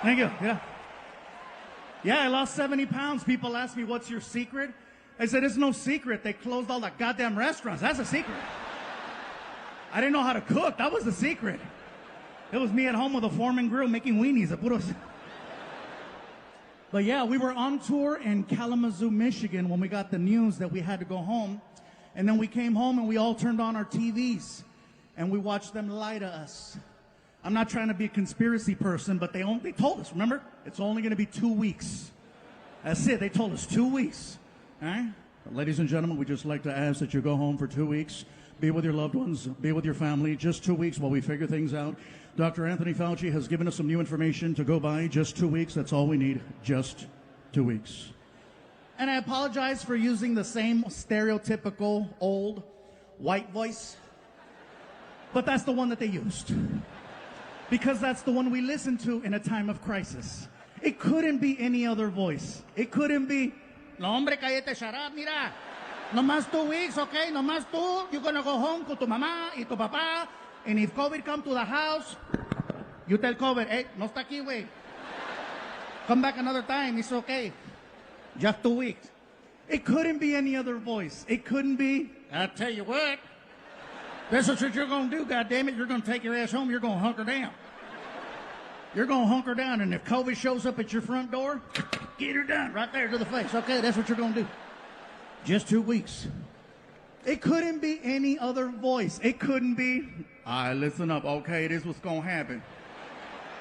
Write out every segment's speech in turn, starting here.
Thank you. Yeah. Yeah, I lost 70 pounds. People ask me, what's your secret? I said, it's no secret. They closed all the goddamn restaurants. That's a secret. I didn't know how to cook. That was the secret. It was me at home with a Foreman grill making weenies. But yeah, we were on tour in Kalamazoo, Michigan when we got the news that we had to go home. And then we came home and we all turned on our TVs and we watched them lie to us. I'm not trying to be a conspiracy person, but they told us, remember? It's only going to be 2 weeks. That's it. They told us 2 weeks. All right? Ladies and gentlemen, we'd just like to ask that you go home for 2 weeks. Be with your loved ones. Be with your family. Just 2 weeks while we figure things out. Dr. Anthony Fauci has given us some new information to go by. Just 2 weeks. That's all we need. Just 2 weeks. And I apologize for using the same stereotypical old white voice. But that's the one that they used. Because that's the one we listen to in a time of crisis. It couldn't be any other voice. It couldn't be, no hombre, cállate, shut up, mira. No más 2 weeks, okay? No más tú. You're gonna go home con tu mamá y tu papá. And if COVID come to the house, you tell COVID, hey, no está aquí, güey. Come back another time, it's okay. Just 2 weeks. It couldn't be any other voice. It couldn't be, I'll tell you what. This is what you're gonna do, goddammit. You're gonna take your ass home, you're gonna hunker down. You're gonna hunker down, and if COVID shows up at your front door, get her done right there to the face. Okay, that's what you're gonna do. Just 2 weeks. It couldn't be any other voice. It couldn't be, all right, listen up. Okay, this is what's gonna happen.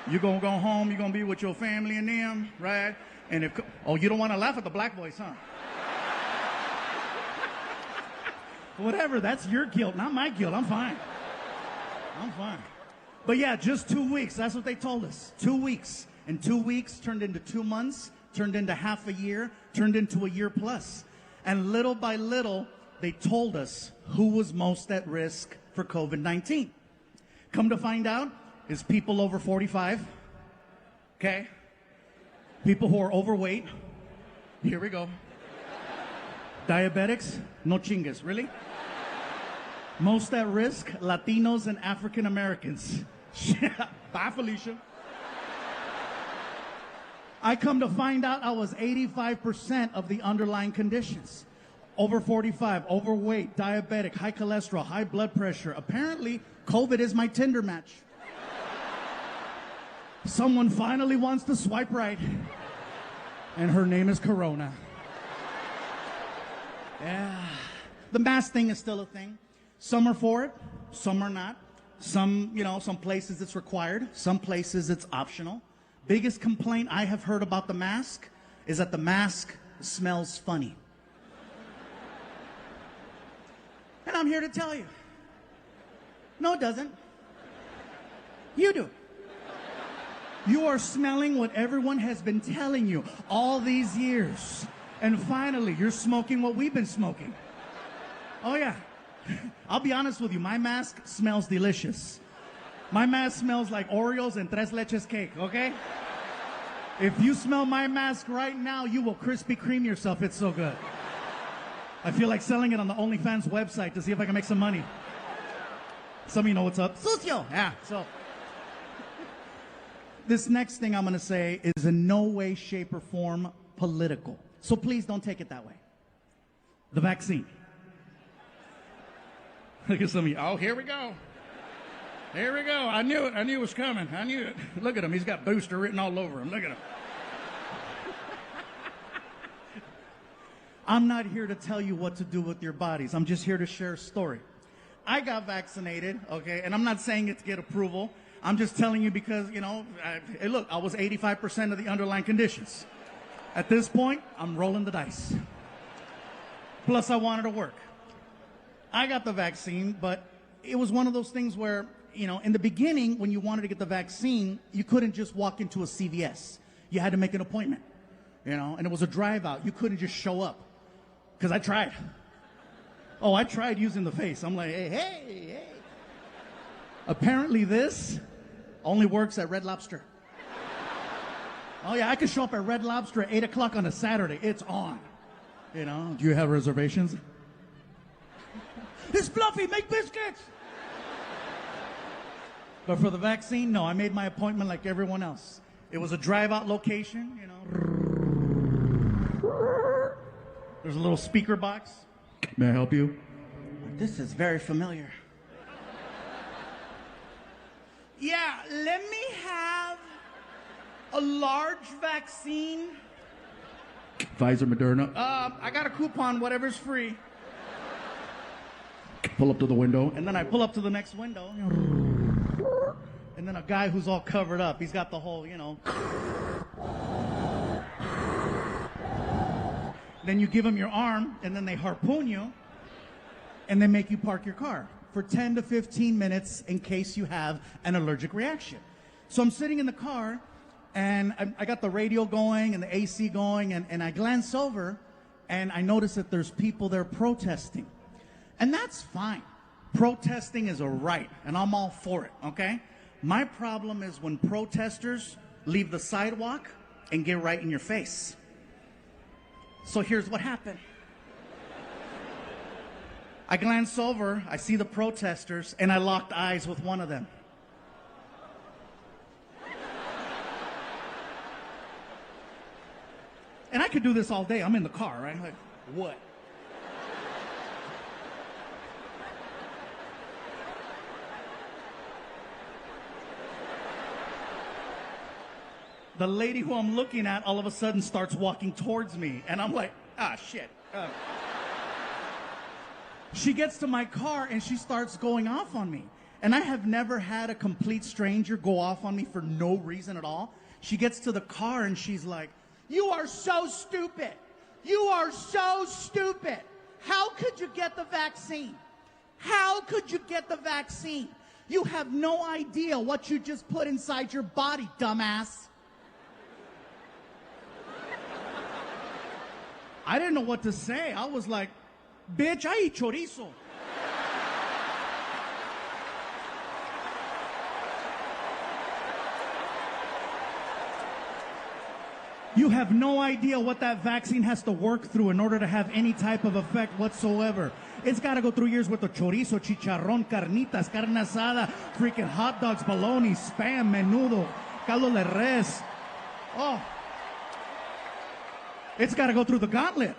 You're gonna go home, you're gonna be with your family and them, right? And if, oh, you don't wanna laugh at the black voice, huh? Whatever, that's your guilt, not my guilt. I'm fine. I'm fine. But yeah, just 2 weeks. That's what they told us. 2 weeks. And 2 weeks turned into 2 months, turned into half a year, turned into a year plus. And little by little, they told us who was most at risk for COVID-19. Come to find out, is people over 45. Okay? People who are overweight. Here we go. Diabetics, no chingas. Really? Most at risk, Latinos and African Americans. Bye, Felicia. I come to find out I was 85% of the underlying conditions. Over 45, overweight, diabetic, high cholesterol, high blood pressure. Apparently, COVID is my Tinder match. Someone finally wants to swipe right. And her name is Corona. Yeah. The mask thing is still a thing. Some are for it, some are not. Some, some places it's required, some places it's optional. Biggest complaint I have heard about the mask is that the mask smells funny. And I'm here to tell you, no, it doesn't. You do. You are smelling what everyone has been telling you all these years. And finally, you're smoking what we've been smoking. Oh, yeah. I'll be honest with you, my mask smells delicious. My mask smells like Oreos and Tres Leches cake, okay? If you smell my mask right now, you will Krispy Kreme yourself. It's so good. I feel like selling it on the OnlyFans website to see if I can make some money. Some of you know what's up. Sucio! Yeah, so. This next thing I'm going to say is in no way, shape, or form political. So please don't take it that way. The vaccine. Look at some of you. Oh, here we go. Here we go. I knew it. I knew it was coming. I knew it. Look at him. He's got booster written all over him. Look at him. I'm not here to tell you what to do with your bodies. I'm just here to share a story. I got vaccinated, okay, and I'm not saying it to get approval. I'm just telling you because, hey, look, I was 85% of the underlying conditions. At this point, I'm rolling the dice. Plus, I wanted to work. I got the vaccine, but it was one of those things where, in the beginning, when you wanted to get the vaccine, you couldn't just walk into a CVS. You had to make an appointment, and it was a drive out. You couldn't just show up. Because I tried. Oh, I tried using the face. I'm like, hey. Apparently this only works at Red Lobster. Oh, yeah, I could show up at Red Lobster at 8 o'clock on a Saturday. It's on. Do you have reservations? It's fluffy, make biscuits. But for the vaccine, no, I made my appointment like everyone else. It was a drive-out location, you know. There's a little speaker box. May I help you? This is very familiar. Yeah, let me have a large vaccine. Pfizer, Moderna. I got a coupon, whatever's free. Pull up to the window. And then I pull up to the next window. And then a guy who's all covered up, he's got the whole, you know. Then you give them your arm, and then they harpoon you, and they make you park your car for 10 to 15 minutes in case you have an allergic reaction. So I'm sitting in the car, and I got the radio going and the AC going, and I glance over, and I notice that there's people there protesting. And that's fine. Protesting is a right, and I'm all for it, okay? My problem is when protesters leave the sidewalk and get right in your face. So here's what happened. I glance over, I see the protesters, and I locked eyes with one of them. And I could do this all day. I'm in the car, right? Like, what? The lady who I'm looking at all of a sudden starts walking towards me, and I'm like, ah, shit. She gets to my car, and she starts going off on me. And I have never had a complete stranger go off on me for no reason at all. She gets to the car, and she's like, you are so stupid. You are so stupid. How could you get the vaccine? How could you get the vaccine? You have no idea what you just put inside your body, dumbass. I didn't know what to say. I was like, bitch, I eat chorizo. You have no idea what that vaccine has to work through in order to have any type of effect whatsoever. It's got to go through years worth of chorizo, chicharrón, carnitas, carne asada, freaking hot dogs, bologna, spam, menudo, caldo de res. Oh. It's got to go through the gauntlet.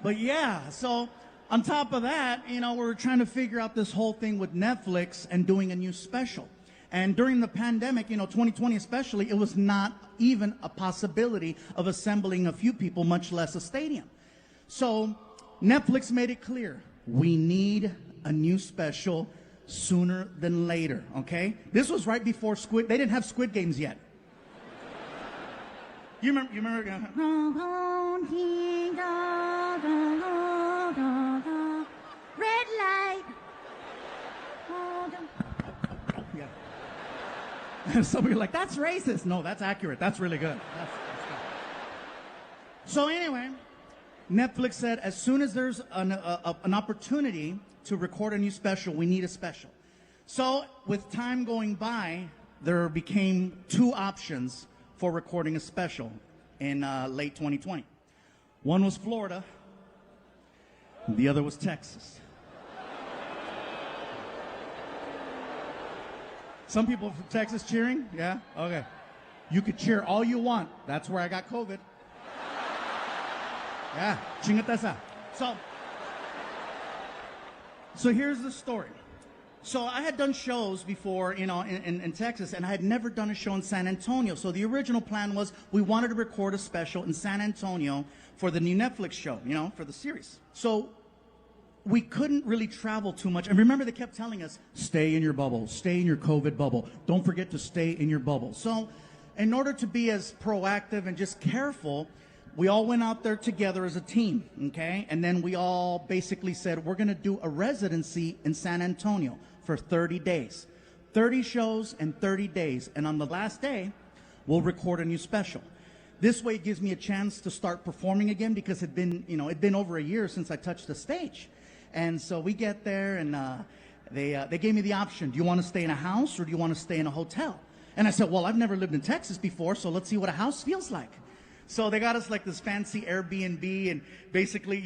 But yeah, so on top of that, you know, we're trying to figure out this whole thing with Netflix and doing a new special. And during the pandemic, you know, 2020 especially, it was not even a possibility of assembling a few people, much less a stadium. So Netflix made it clear, we need a new special sooner than later, okay? This was right before they didn't have Squid Games yet. You remember? Red light. Yeah. Some of you are like, that's racist. No, that's accurate. That's really good. That's good. So anyway, Netflix said as soon as there's an opportunity to record a new special, we need a special. So with time going by, there became two options for recording a special in late 2020. One was Florida, the other was Texas. Some people from Texas cheering? Yeah? Okay. You could cheer all you want. That's where I got COVID. Yeah, chingate esa. So here's the story. So I had done shows before, you know, in Texas, and I had never done a show in San Antonio. So the original plan was we wanted to record a special in San Antonio for the new Netflix show, you know, for the series. So we couldn't really travel too much. And remember, they kept telling us, stay in your bubble, stay in your COVID bubble. Don't forget to stay in your bubble. So in order to be as proactive and just careful, we all went out there together as a team, okay? And then we all basically said, we're going to do a residency in San Antonio for 30 days. 30 shows and 30 days. And on the last day, we'll record a new special. This way it gives me a chance to start performing again because it'd been over a year since I touched the stage. And so we get there and they gave me the option. Do you want to stay in a house or do you want to stay in a hotel? And I said, well, I've never lived in Texas before, so let's see what a house feels like. So they got us like this fancy Airbnb, and basically,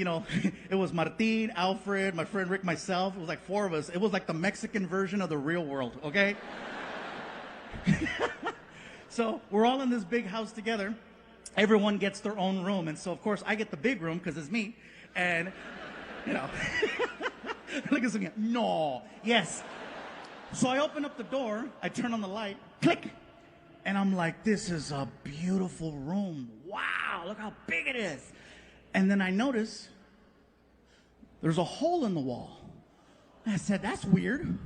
it was Martin, Alfred, my friend Rick, myself. It was like 4 of us. It was like the Mexican version of the real world, okay? So we're all in this big house together. Everyone gets their own room. And so, of course, I get the big room because it's me. And, look at something. No. Yes. So I open up the door. I turn on the light. Click. And I'm like, this is a beautiful room. Wow, look how big it is. And then I notice there's a hole in the wall. I said, that's weird.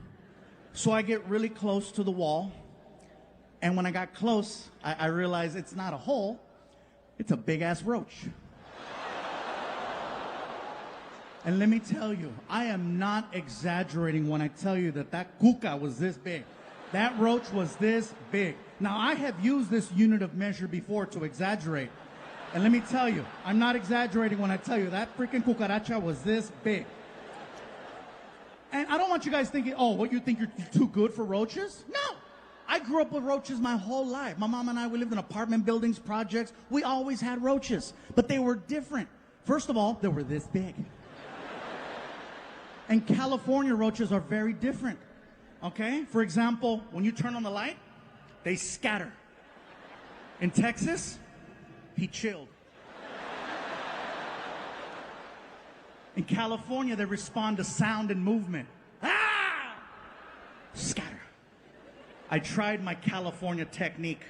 So I get really close to the wall. And when I got close, I realized it's not a hole. It's a big-ass roach. And let me tell you, I am not exaggerating when I tell you that cuca was this big. That roach was this big. Now, I have used this unit of measure before to exaggerate. And let me tell you, I'm not exaggerating when I tell you that freaking cucaracha was this big. And I don't want you guys thinking, oh, what, you think you're too good for roaches? No. I grew up with roaches my whole life. My mom and I, we lived in apartment buildings, projects. We always had roaches, but they were different. First of all, they were this big. And California roaches are very different, okay? For example, when you turn on the light, they scatter. In Texas, he chilled. In California, they respond to sound and movement. Ah! Scatter. I tried my California technique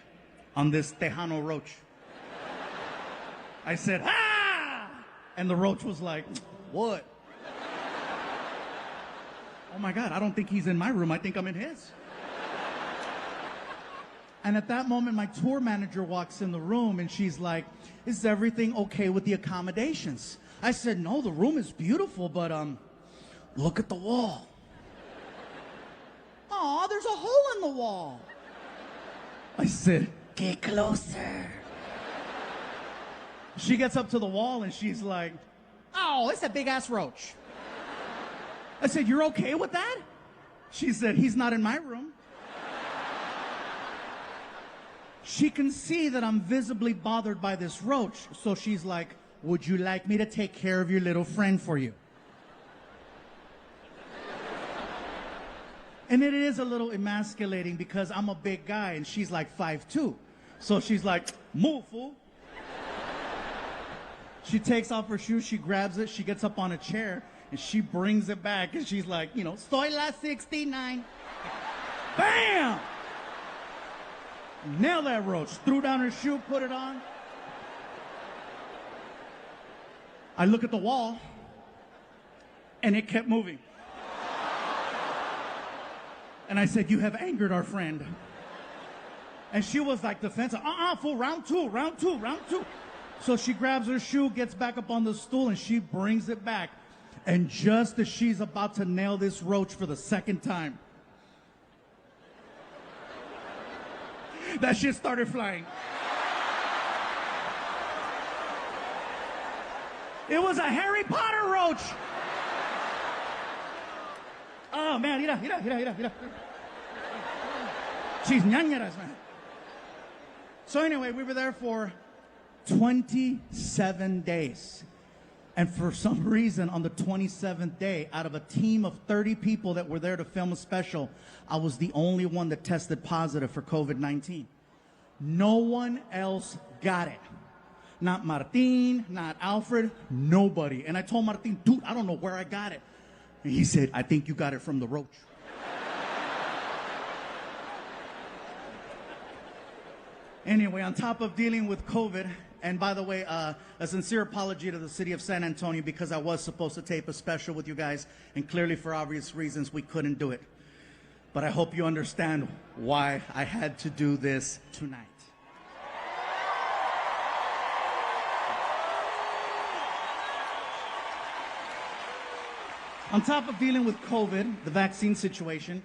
on this Tejano roach. I said, ah! And the roach was like, what? Oh my God, I don't think he's in my room. I think I'm in his. And at that moment, my tour manager walks in the room and she's like, is everything okay with the accommodations? I said, no, the room is beautiful, but look at the wall. Aw, there's a hole in the wall. I said, get closer. She gets up to the wall and she's like, oh, it's a big ass roach. I said, you're okay with that? She said, he's not in my room. She can see that I'm visibly bothered by this roach. So she's like, would you like me to take care of your little friend for you? And it is a little emasculating because I'm a big guy and she's like 5'2". So she's like, move, fool. She takes off her shoes, she grabs it, she gets up on a chair, and she brings it back, and she's like, soy la 69. Bam! Nailed that roach. Threw down her shoe, put it on. I look at the wall, and it kept moving. And I said, you have angered our friend. And she was like defensive. Fool, round two. So she grabs her shoe, gets back up on the stool, and she brings it back. And just as she's about to nail this roach for the second time, that shit started flying. It was a Harry Potter roach. Oh, man, mira. She's ñañeras, man. So anyway, we were there for 27 days. And for some reason, on the 27th day, out of a team of 30 people that were there to film a special, I was the only one that tested positive for COVID-19. No one else got it. Not Martin, not Alfred, nobody. And I told Martin, dude, I don't know where I got it. And he said, I think you got it from the roach. Anyway, on top of dealing with COVID, and by the way, a sincere apology to the city of San Antonio because I was supposed to tape a special with you guys, and clearly for obvious reasons we couldn't do it. But I hope you understand why I had to do this tonight. On top of dealing with COVID, the vaccine situation,